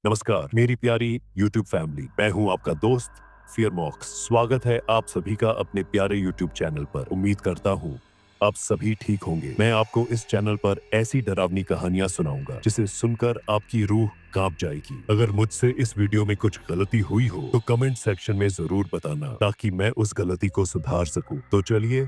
नमस्कार मेरी प्यारी YouTube फैमिली, मैं हूं आपका दोस्त फियर मॉक्स। स्वागत है आप सभी का अपने प्यारे YouTube चैनल पर। उम्मीद करता हूं आप सभी ठीक होंगे। मैं आपको इस चैनल पर ऐसी डरावनी कहानियां सुनाऊंगा जिसे सुनकर आपकी रूह कांप जाएगी। अगर मुझसे इस वीडियो में कुछ गलती हुई हो तो कमेंट सेक्शन में जरूर बताना ताकि मैं उस गलती को सुधार सकूं। तो चलिए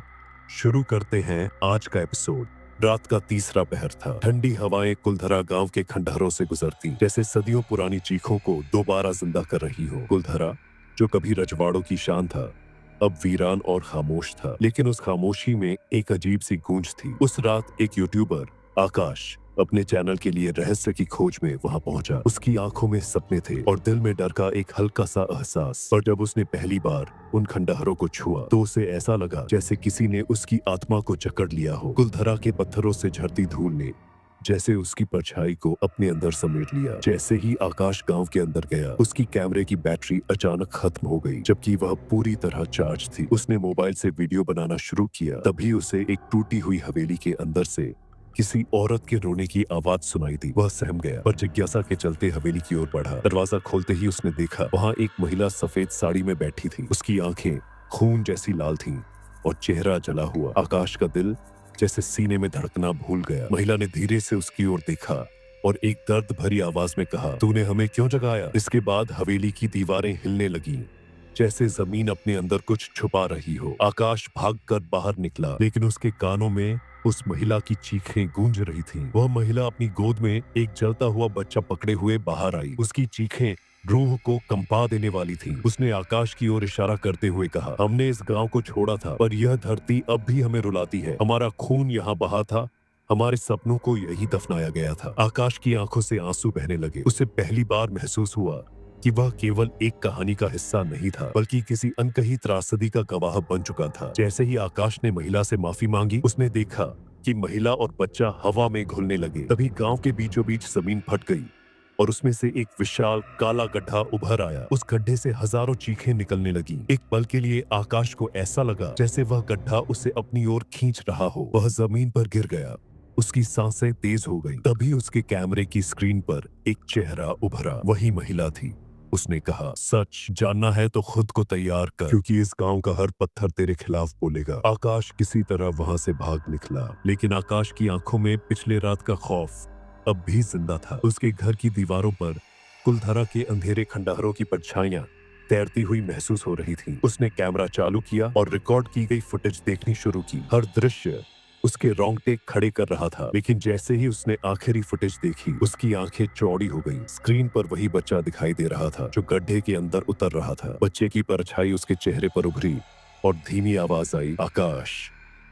शुरू करते हैं आज का एपिसोड। रात का तीसरा पहर था। ठंडी हवाएं कुलधरा गांव के खंडहरों से गुजरती, जैसे सदियों पुरानी चीखों को दोबारा जिंदा कर रही हो। कुलधरा, जो कभी रजवाड़ों की शान था, अब वीरान और खामोश था। लेकिन उस खामोशी में एक अजीब सी गूंज थी। उस रात एक यूट्यूबर आकाश अपने चैनल के लिए रहस्य की खोज में वहां पहुंचा। उसकी आंखों में सपने थे और दिल में डर का एक हल्का सा एहसास। पर जब उसने पहली बार उन खंडहरों को छुआ तो उसे ऐसा लगा जैसे किसी ने उसकी आत्मा को जकड़ लिया हो। कुलधरा के पत्थरों से झड़ती धूल ने जैसे उसकी परछाई को अपने अंदर समेट लिया। जैसे ही आकाश गांव के अंदर गया, उसकी कैमरे की बैटरी अचानक खत्म हो गई, जबकि वह पूरी तरह चार्ज थी। उसने मोबाइल से वीडियो बनाना शुरू किया, तभी उसे एक टूटी हुई हवेली के अंदर से किसी औरत के रोने की आवाज सुनाई दी। वह सहम गया, पर जिज्ञासा के चलते हवेली की ओर बढ़ा। दरवाजा खोलते ही उसने देखा, वहां एक महिला सफेद साड़ी में बैठी थी। उसकी आंखें खून जैसी लाल थीं और चेहरा जला हुआ। आकाश का दिल जैसे सीने में धड़कना भूल गया। महिला ने धीरे से उसकी ओर देखा और एक दर्द भरी आवाज में कहा, तूने हमें क्यों जगाया? इसके बाद हवेली की दीवारें हिलने लगीं, जैसे जमीन अपने अंदर कुछ छुपा रही हो। आकाश भागकर बाहर निकला, लेकिन उसके कानों में उस महिला की चीखें गूंज रही थीं। वह महिला अपनी गोद में एक जलता हुआ बच्चा पकड़े हुए बाहर आई। उसकी चीखें रूह को कंपा देने वाली थीं। उसने आकाश की ओर इशारा करते हुए कहा, हमने इस गांव को छोड़ा था, पर यह धरती अब भी हमें रुलाती है। हमारा खून यहाँ बहा था, हमारे सपनों को यही दफनाया गया था। आकाश की आंखों से आंसू बहने लगे। उसे पहली बार महसूस हुआ कि वह केवल एक कहानी का हिस्सा नहीं था, बल्कि किसी अनकही त्रासदी का गवाह बन चुका था। जैसे ही आकाश ने महिला से माफी मांगी, उसने देखा कि महिला और बच्चा हवा में घुलने लगे। तभी गांव के बीचों बीच जमीन फट गई और उसमें से एक विशाल काला गड्ढा उभर आया। उस गड्ढे से हजारों चीखें निकलने लगी। एक पल के लिए आकाश को ऐसा लगा जैसे वह गड्ढा उसे अपनी ओर खींच रहा हो। वह जमीन पर गिर गया, उसकी सांसें तेज हो गईं। तभी उसके कैमरे की स्क्रीन पर एक चेहरा उभरा। वही महिला थी। उसने कहा, सच जानना है तो खुद को तैयार कर, क्योंकि इस गांव का हर पत्थर तेरे खिलाफ बोलेगा। आकाश किसी तरह वहां से भाग निकला, लेकिन आकाश की आंखों में पिछले रात का खौफ अब भी जिंदा था। उसके घर की दीवारों पर कुलधरा के अंधेरे खंडहरों की परछाइयां तैरती हुई महसूस हो रही थीं। उसने कैमरा चालू किया और रिकॉर्ड की गई फुटेज देखनी शुरू की। हर दृश्य उसके रोंगटे खड़े कर रहा था, लेकिन जैसे ही उसने आखिरी फुटेज देखी, उसकी आंखें चौड़ी हो गईं। स्क्रीन पर वही बच्चा दिखाई दे रहा था जो गड्ढे के अंदर उतर रहा था। बच्चे की परछाई उसके चेहरे पर उभरी और धीमी आवाज आई, आकाश,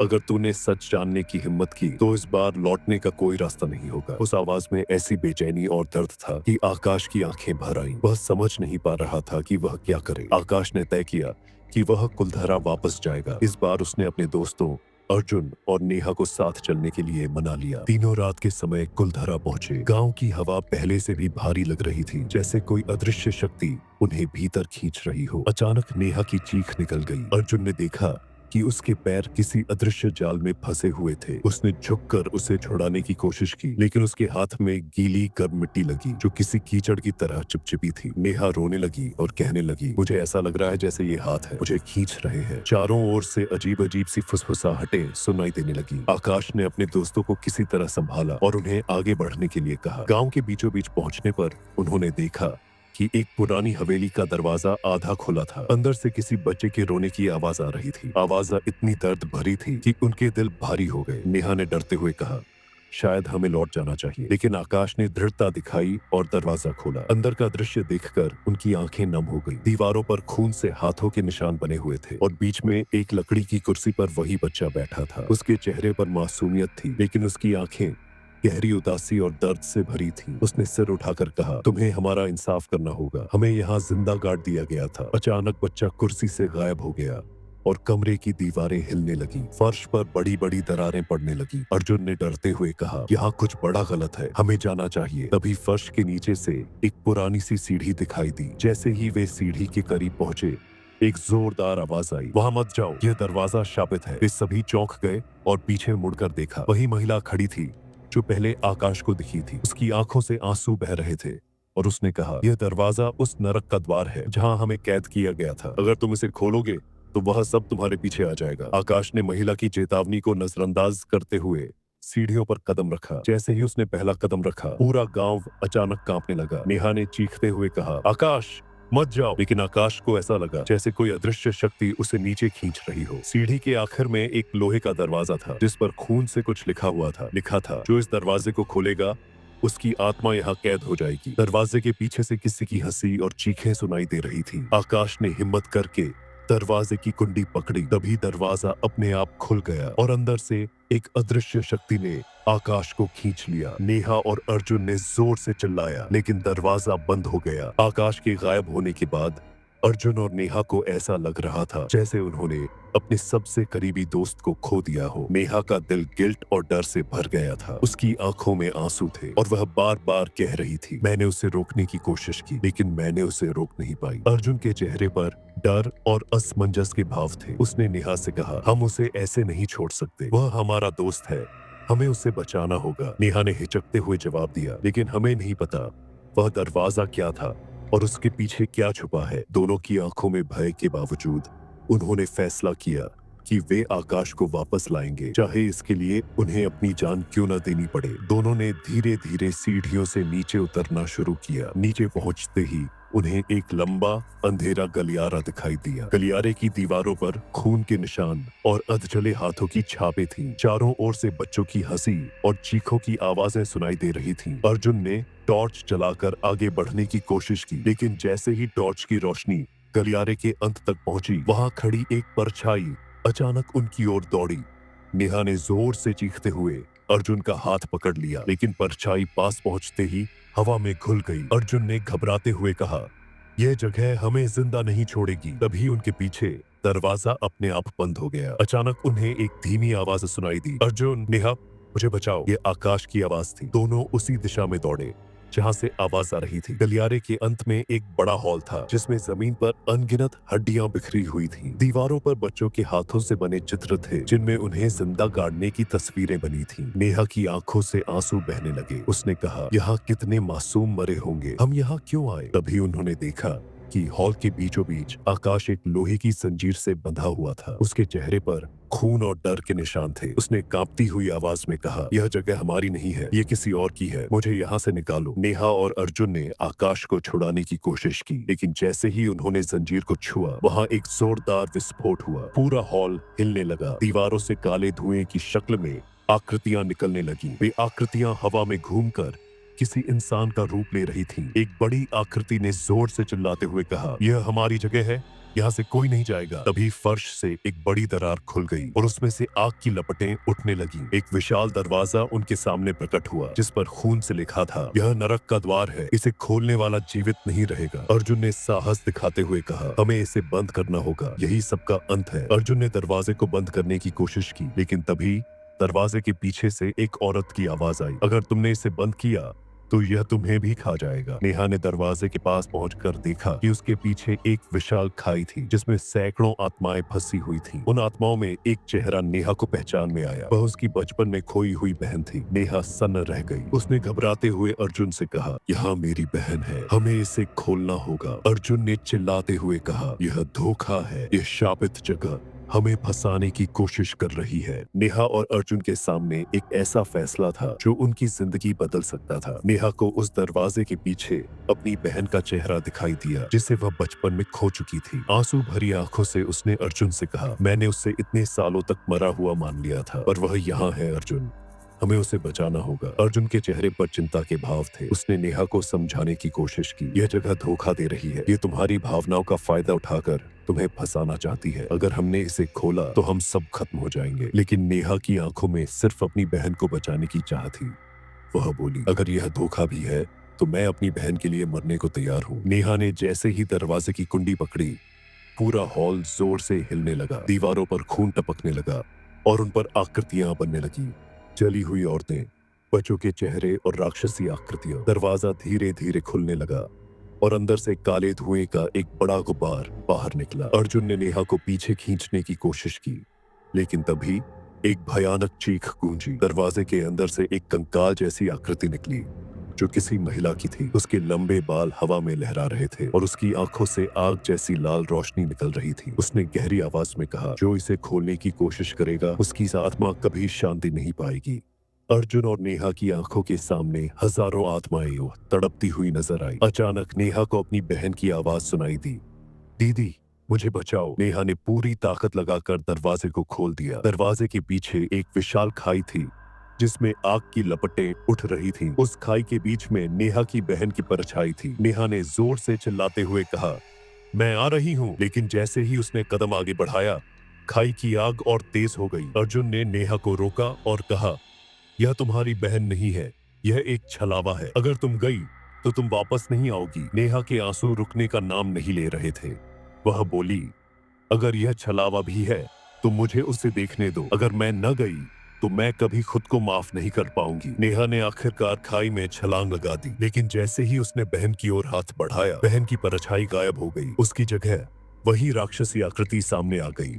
अगर तूने सच जानने की हिम्मत की तो इस बार लौटने का कोई रास्ता नहीं होगा। उस आवाज में ऐसी बेचैनी और दर्द था कि आकाश की आंखें भर आईं। वह समझ नहीं पा रहा था कि वह क्या करे। आकाश ने तय किया कि वह कुलधरा वापस जाएगा। इस बार उसने अपने दोस्तों अर्जुन और नेहा को साथ चलने के लिए मना लिया। तीनों रात के समय कुलधरा पहुंचे। गांव की हवा पहले से भी भारी लग रही थी, जैसे कोई अदृश्य शक्ति उन्हें भीतर खींच रही हो। अचानक नेहा की चीख निकल गई। अर्जुन ने देखा कि उसके पैर किसी अदृश्य जाल में फंसे हुए थे। उसने झुककर उसे छुड़ाने की कोशिश की, लेकिन उसके हाथ में गीली गर्म मिट्टी लगी जो किसी कीचड़ की तरह चिपचिपी थी। नेहा रोने लगी और कहने लगी, मुझे ऐसा लग रहा है जैसे ये हाथ है, मुझे खींच रहे हैं। चारों ओर से अजीब अजीब सी फुसफुसाहटें सुनाई देने लगी। आकाश ने अपने दोस्तों को किसी तरह संभाला और उन्हें आगे बढ़ने के लिए कहा। गाँव के बीचों बीच पहुंचने पर उन्होंने देखा कि एक पुरानी हवेली का दरवाजा आधा खुला था। अंदर से किसी बच्चे के रोने की आवाज आ रही थी। आवाज इतनी दर्द भरी थी कि उनके दिल भारी हो गए। नेहा ने डरते हुए कहा, शायद हमें लौट जाना चाहिए, लेकिन आकाश ने दृढ़ता दिखाई और दरवाजा खोला। अंदर का दृश्य देखकर उनकी आंखें नम हो गईं। दीवारों पर खून से हाथों के निशान बने हुए थे और बीच में एक लकड़ी की कुर्सी पर वही बच्चा बैठा था। उसके चेहरे पर मासूमियत थी, लेकिन उसकी आंखें गहरी उदासी और दर्द से भरी थी। उसने सिर उठाकर कहा, तुम्हें हमारा इंसाफ करना होगा, हमें यहाँ जिंदा गाड़ दिया गया था। अचानक बच्चा कुर्सी से गायब हो गया और कमरे की दीवारें हिलने लगी। फर्श पर बड़ी बड़ी दरारें पड़ने लगी। अर्जुन ने डरते हुए कहा, यहाँ कुछ बड़ा गलत है, हमें जाना चाहिए। तभी फर्श के नीचे से एक पुरानी सी सीढ़ी दिखाई दी। जैसे ही वे सीढ़ी के करीब पहुंचे, एक जोरदार आवाज आई, वहां मत जाओ, यह दरवाजा शापित है। वे सभी चौंक गए और पीछे मुड़कर देखा। वही महिला खड़ी थी जो पहले आकाश को दिखी थी। उसकी आंखों से आंसू बह रहे थे और उसने कहा, यह दरवाजा उस नरक का द्वार है जहाँ हमें कैद किया गया था। अगर तुम इसे खोलोगे तो वह सब तुम्हारे पीछे आ जाएगा। आकाश ने महिला की चेतावनी को नजरअंदाज करते हुए सीढ़ियों पर कदम रखा। जैसे ही उसने पहला कदम रखा, पूरा गांव अचानक कांपने लगा। नेहा ने चीखते हुए कहा, आकाश मत जाओ। लेकिन आकाश को ऐसा लगा जैसे कोई अदृश्य शक्ति उसे नीचे खींच रही हो। सीढ़ी के आखिर में एक लोहे का दरवाजा था जिस पर खून से कुछ लिखा हुआ था। लिखा था, जो इस दरवाजे को खोलेगा उसकी आत्मा यहाँ कैद हो जाएगी। दरवाजे के पीछे से किसी की हंसी और चीखें सुनाई दे रही थी। आकाश ने हिम्मत करके दरवाजे की कुंडी पकड़ी। तभी दरवाजा अपने आप खुल गया और अंदर से एक अदृश्य शक्ति ने आकाश को खींच लिया। नेहा और अर्जुन ने जोर से चिल्लाया, लेकिन दरवाजा बंद हो गया। आकाश के गायब होने के बाद अर्जुन और नेहा को ऐसा लग रहा था जैसे उन्होंने अपने सबसे करीबी दोस्त को खो दिया हो। नेहा का दिल गिल्ट और डर से भर गया था। उसकी आंखों में आंसू थे और वह बार बार कह रही थी, मैंने उसे रोकने की कोशिश की लेकिन मैंने उसे रोक नहीं पाई। अर्जुन के चेहरे पर डर और असमंजस के भाव थे। उसने नेहा से कहा, हम उसे ऐसे नहीं छोड़ सकते, वह हमारा दोस्त है, हमें उसे बचाना होगा। नेहा ने हिचकते हुए जवाब दिया, लेकिन हमें नहीं पता वह दरवाजा क्या था और उसके पीछे क्या छुपा है। दोनों की आंखों में भय के बावजूद उन्होंने फैसला किया कि वे आकाश को वापस लाएंगे, चाहे इसके लिए उन्हें अपनी जान क्यों न देनी पड़े। दोनों ने धीरे धीरे सीढ़ियों से नीचे उतरना शुरू किया। नीचे पहुंचते ही उन्हें एक लंबा अंधेरा गलियारा दिखाई दिया। गलियारे की दीवारों पर खून के निशान और अधजले हाथों की छापें थीं। चारों ओर से बच्चों की हंसी और चीखों की आवाजें सुनाई दे रही थीं। अर्जुन ने टॉर्च जलाकर आगे बढ़ने की कोशिश की, लेकिन जैसे ही टॉर्च की रोशनी गलियारे के अंत तक पहुंची, वहां खड़ी एक परछाई अचानक उनकी ओर दौड़ी। नेहा ने जोर से चीखते हुए अर्जुन का हाथ पकड़ लिया, लेकिन परछाई पास पहुंचते ही हवा में घुल गई। अर्जुन ने घबराते हुए कहा, यह जगह हमें जिंदा नहीं छोड़ेगी। तभी उनके पीछे दरवाजा अपने आप बंद हो गया। अचानक उन्हें एक धीमी आवाज सुनाई दी, अर्जुन, नेहा, मुझे बचाओ। ये आकाश की आवाज थी। दोनों उसी दिशा में दौड़े जहां से आवाज आ रही थी। गलियारे के अंत में एक बड़ा हॉल था जिसमें जमीन पर अनगिनत हड्डियां बिखरी हुई थीं। दीवारों पर बच्चों के हाथों से बने चित्र थे जिनमें उन्हें जिंदा गाड़ने की तस्वीरें बनी थीं। नेहा की आंखों से आंसू बहने लगे। उसने कहा, यहाँ कितने मासूम मरे होंगे, हम यहाँ क्यों आए? तभी उन्होंने देखा कि हॉल के बीचों बीच आकाश एक लोहे की जंजीर से बंधा हुआ था। उसके चेहरे पर खून और डर के निशान थे। उसने कांपती हुई आवाज में कहा, यह जगह हमारी नहीं है, ये किसी और की है, मुझे यहाँ से निकालो। नेहा और अर्जुन ने आकाश को छुड़ाने की कोशिश की, लेकिन जैसे ही उन्होंने जंजीर को छुआ, वहाँ एक जोरदार विस्फोट हुआ। पूरा हॉल हिलने लगा। दीवारों से काले धुएं की शक्ल में आकृतियां निकलने लगी। वे आकृतियां हवा में घूमकर किसी इंसान का रूप ले रही थीं। एक बड़ी आकृति ने जोर से चिल्लाते हुए कहा, यह हमारी जगह है, यहाँ से कोई नहीं जाएगा। तभी फर्श से एक बड़ी दरार खुल गई और उसमें से आग की लपटें उठने लगी। एक विशाल दरवाजा उनके सामने प्रकट हुआ जिस पर खून से लिखा था, यह नरक का द्वार है, इसे खोलने वाला जीवित नहीं रहेगा। अर्जुन ने साहस दिखाते हुए कहा, हमें इसे बंद करना होगा, यही सबका अंत है। अर्जुन ने दरवाजे को बंद करने की कोशिश की, लेकिन तभी दरवाजे के पीछे से एक औरत की आवाज आई, अगर तुमने इसे बंद किया तो यह तुम्हें भी खा जाएगा। नेहा ने दरवाजे के पास पहुंचकर देखा कि उसके पीछे एक विशाल खाई थी जिसमें सैकड़ों आत्माएं फंसी हुई थीं। उन आत्माओं में एक चेहरा नेहा को पहचान में आया। वह उसकी बचपन में खोई हुई बहन थी। नेहा सन्न रह गई। उसने घबराते हुए अर्जुन से कहा, यहाँ मेरी बहन है, हमें इसे खोलना होगा। अर्जुन ने चिल्लाते हुए कहा, यह धोखा है, यह शापित जगह हमें फंसाने की कोशिश कर रही है। नेहा और अर्जुन के सामने एक ऐसा फैसला था जो उनकी जिंदगी बदल सकता था। नेहा को उस दरवाजे के पीछे अपनी बहन का चेहरा दिखाई दिया जिसे वह बचपन में खो चुकी थी। आंसू भरी आंखों से उसने अर्जुन से कहा, मैंने उससे इतने सालों तक मरा हुआ मान लिया था, पर वह यहाँ है अर्जुन, हमें उसे बचाना होगा। अर्जुन के चेहरे पर चिंता के भाव थे। उसने नेहा को समझाने की कोशिश की, यह जगह धोखा दे रही है, ये तुम्हारी भावनाओं का फायदा उठाकर तुम्हें फंसाना चाहती है। अगर हमने इसे खोला तो हम सब खत्म हो जाएंगे। लेकिन नेहा की आंखों में सिर्फ अपनी बहन को बचाने की चाह थी। वह बोली, अगर यह धोखा भी है तो मैं अपनी बहन के लिए मरने को तैयार हूँ। नेहा ने जैसे ही दरवाजे की कुंडी पकड़ी, पूरा हॉल जोर से हिलने लगा। दीवारों पर खून टपकने लगा और उन पर आकृतियां बनने लगी, जली हुई औरतें, बच्चों के चेहरे और राक्षसी आकृतियां। दरवाजा धीरे धीरे खुलने लगा और अंदर से काले धुएं का एक बड़ा गुब्बार बाहर निकला। अर्जुन ने नेहा को पीछे खींचने की कोशिश की, लेकिन तभी एक भयानक चीख गूंजी। दरवाजे के अंदर से एक कंकाल जैसी आकृति निकली जो किसी महिला की थी। उसके लंबे बाल हवा में लहरा रहे थे और उसकी आंखों से आग जैसी लाल रोशनी निकल रही थी। उसने गहरी आवाज में कहा, जो इसे खोलने की कोशिश करेगा उसकी आत्मा कभी शांति नहीं पाएगी। अर्जुन और नेहा की आंखों के सामने हजारों आत्माएं तड़पती हुई नजर आई। अचानक नेहा को अपनी बहन की आवाज सुनाई दी, दीदी मुझे बचाओ। नेहा ने पूरी ताकत लगाकर दरवाजे को खोल दिया। दरवाजे के पीछे एक विशाल खाई थी जिसमें आग की लपटें उठ रही थीं। उस खाई के बीच में नेहा की बहन की परछाई थी। नेहा ने जोर से चिल्लाते हुए कहा, मैं आ रही हूँ। लेकिन जैसे ही उसने कदम आगे बढ़ाया, खाई की आग और तेज हो गई। अर्जुन ने नेहा को रोका और कहा, यह तुम्हारी बहन नहीं है, यह एक छलावा है। अगर तुम गई तो तुम वापस नहीं आओगी। नेहा के आंसू रुकने का नाम नहीं ले रहे थे। वह बोली, अगर यह छलावा भी है तो मुझे उसे देखने दो। अगर मैं न गई तो मैं कभी खुद को माफ नहीं कर पाऊंगी। नेहा ने आखिरकार खाई में छलांग लगा दी, लेकिन जैसे ही उसने बहन की ओर हाथ बढ़ाया, बहन की परछाई गायब हो गई। उसकी जगह वही राक्षसी आकृति सामने आ गई।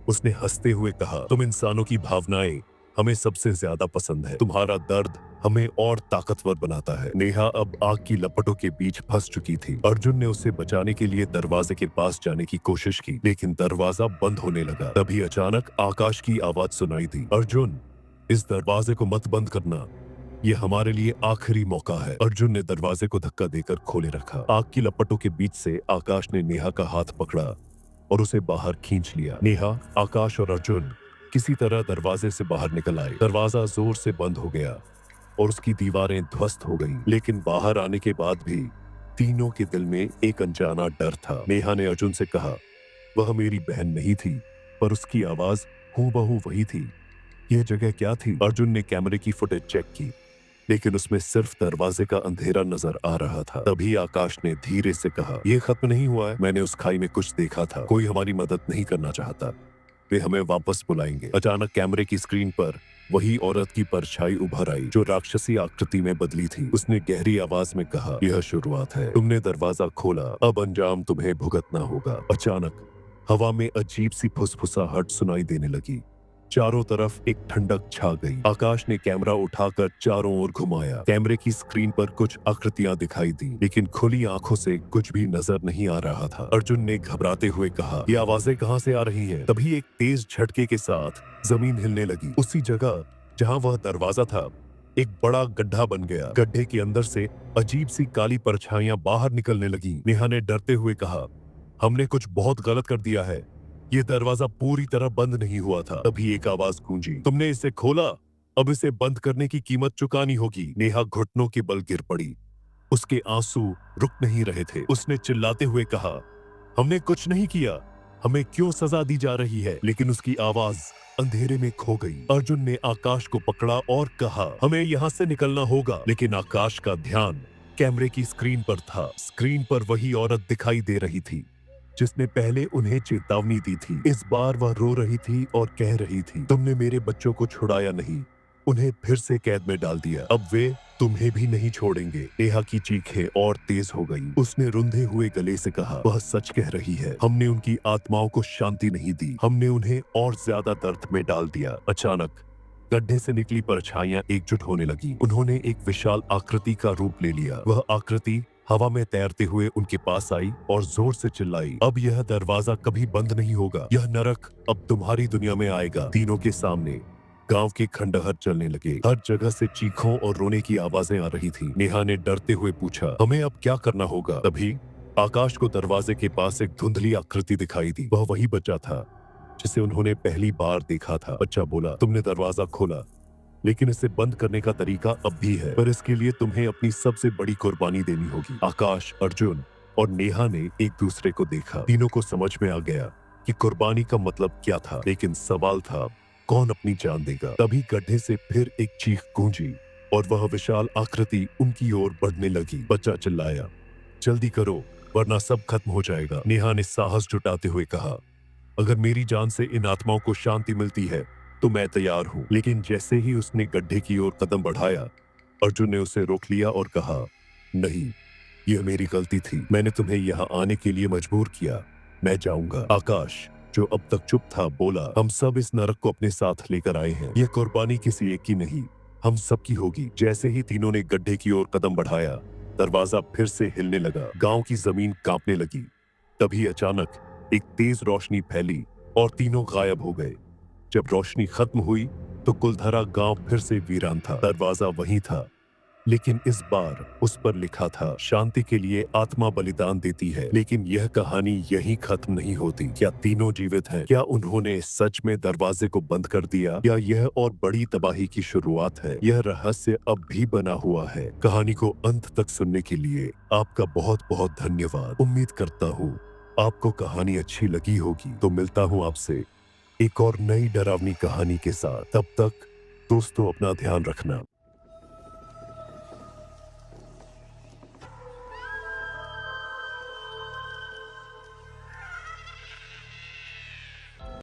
उसने हंसते हुए कहा, तुम इंसानों की भावनाएं हमें सबसे ज्यादा पसंद है। तुम्हारा दर्द हमें और ताकतवर बनाता है। नेहा अब आग की लपटों के बीच फंस चुकी थी। अर्जुन ने उसे बचाने के लिए दरवाजे के पास जाने की कोशिश की, लेकिन दरवाजा बंद होने लगा। तभी अचानक आकाश की आवाज सुनाई दी, अर्जुन इस दरवाजे को मत बंद करना, ये हमारे लिए आखिरी मौका है। अर्जुन ने दरवाजे को धक्का देकर खोले रखा। आग की लपटों के बीच से आकाश ने नेहा का हाथ पकड़ा और उसे बाहर खींच लिया। नेहा, आकाश और अर्जुन किसी तरह दरवाजे से बाहर निकल आए। दरवाजा जोर से बंद हो गया और उसकी दीवारें ध्वस्त हो गईं। लेकिन बाहर आने के बाद भी तीनों के दिल में एक अनजाना डर था। नेहा ने अर्जुन से कहा, वह मेरी बहन नहीं थी, पर उसकी आवाज हूबहू वही थी। यह जगह क्या थी? अर्जुन ने कैमरे की फुटेज चेक की, लेकिन उसमें सिर्फ दरवाजे का अंधेरा नजर आ रहा था। तभी आकाश ने धीरे से कहा, यह खत्म नहीं हुआ है। मैंने उस खाई में कुछ देखा था। कोई हमारी मदद नहीं करना चाहता। वे हमें वापस बुलाएंगे। अचानक कैमरे की स्क्रीन पर वही औरत की परछाई उभर आई जो राक्षसी आकृति में बदली थी। उसने गहरी आवाज में कहा, यह शुरुआत है। तुमने दरवाजा खोला, अब अंजाम तुम्हें भुगतना होगा। अचानक हवा में अजीब सी फुसफुसाहट सुनाई देने लगी। चारों तरफ एक ठंडक छा गई। आकाश ने कैमरा उठाकर चारों ओर घुमाया। कैमरे की स्क्रीन पर कुछ आकृतियां दिखाई दी, लेकिन खुली आंखों से कुछ भी नजर नहीं आ रहा था। अर्जुन ने घबराते हुए कहा, ये आवाजें कहां से आ रही हैं? तभी एक तेज झटके के साथ जमीन हिलने लगी। उसी जगह जहां वह दरवाजा था, एक बड़ा गड्ढा बन गया। गड्ढे के अंदर से अजीब सी काली परछाइयां बाहर निकलने लगी। नेहा ने डरते हुए कहा, हमने कुछ बहुत गलत कर दिया है। ये दरवाजा पूरी तरह बंद नहीं हुआ था। तभी एक आवाज गूंजी, तुमने इसे खोला, अब इसे बंद करने की कीमत चुकानी होगी। नेहा घुटनों के बल गिर पड़ी। उसके आंसू रुक नहीं रहे थे। उसने चिल्लाते हुए कहा, हमने कुछ नहीं किया, हमें क्यों सजा दी जा रही है? लेकिन उसकी आवाज अंधेरे में खो गई। अर्जुन ने आकाश को पकड़ा और कहा, हमें यहाँ से निकलना होगा। लेकिन आकाश का ध्यान कैमरे की स्क्रीन पर था। स्क्रीन पर वही औरत दिखाई दे रही थी जिसने पहले उन्हें चेतावनी दी थी। इस बार वह रो रही थी और कह रही थी, तुमने मेरे बच्चों को छुड़ाया नहीं, उन्हें फिर से कैद में डाल दिया। अब वे तुम्हें भी नहीं छोड़ेंगे। नेहा की चीखें और तेज हो गई। उसने रुंधे हुए गले से कहा, वह सच कह रही है। हमने उनकी आत्माओं को शांति नहीं दी, हमने उन्हें और ज्यादा दर्द में डाल दिया। अचानक गड्ढे से निकली परछाइयां एकजुट होने लगी। उन्होंने एक विशाल आकृति का रूप ले लिया। वह आकृति हवा में तैरते हुए उनके पास आई और जोर से चिल्लाई, अब यह दरवाजा कभी बंद नहीं होगा। यह नरक अब तुम्हारी दुनिया में आएगा। तीनों के सामने गांव के खंडहर चलने लगे। हर जगह से चीखों और रोने की आवाजें आ रही थी। नेहा ने डरते हुए पूछा, हमें अब क्या करना होगा? तभी आकाश को दरवाजे के पास एक धुंधली आकृति दिखाई दी। वह वही बच्चा था जिसे उन्होंने पहली बार देखा था। बच्चा बोला, तुमने दरवाजा खोला, लेकिन इसे बंद करने का तरीका अब भी है, पर इसके लिए तुम्हें अपनी सबसे बड़ी कुर्बानी देनी होगी। आकाश, अर्जुन और नेहा ने एक दूसरे को देखा। तीनों को समझ में आ गया कि कुर्बानी का मतलब क्या था, लेकिन सवाल था, कौन अपनी जान देगा? तभी गड्ढे से फिर एक चीख गूंजी और वह विशाल आकृति उनकी ओर बढ़ने लगी। बच्चा चिल्लाया, जल्दी करो वरना सब खत्म हो जाएगा। नेहा ने साहस जुटाते हुए कहा, अगर मेरी जान से इन आत्माओं को शांति मिलती है तो मैं तैयार हूँ। लेकिन जैसे ही उसने गड्ढे की ओर कदम बढ़ाया, अर्जुन ने उसे रोक लिया और कहा, नहीं, यह मेरी गलती थी। मैंने तुम्हें यहाँ आने के लिए मजबूर किया। मैं जाऊंगा। आकाश, जो अब तक चुप था, बोला, हम सब इस नरक को अपने साथ लेकर आए हैं। यह कुर्बानी किसी एक की नहीं, हम सबकी होगी। जैसे ही तीनों ने गड्ढे की ओर कदम बढ़ाया, दरवाजा फिर से हिलने लगा। गांव की जमीन कांपने लगी। तभी अचानक एक तेज रोशनी फैली और तीनों गायब हो गए। जब रोशनी खत्म हुई तो कुलधरा गांव फिर से वीरान था। दरवाजा वहीं था, लेकिन इस बार उस पर लिखा था, शांति के लिए आत्मा बलिदान देती है। लेकिन यह कहानी यहीं खत्म नहीं होती। क्या तीनों जीवित हैं? क्या उन्होंने सच में दरवाजे को बंद कर दिया, या यह और बड़ी तबाही की शुरुआत है? यह रहस्य अब भी बना हुआ है। कहानी को अंत तक सुनने के लिए आपका बहुत बहुत धन्यवाद। उम्मीद करता हूँ आपको कहानी अच्छी लगी होगी। तो मिलता हूँ आपसे एक और नई डरावनी कहानी के साथ। तब तक दोस्तों, अपना ध्यान रखना।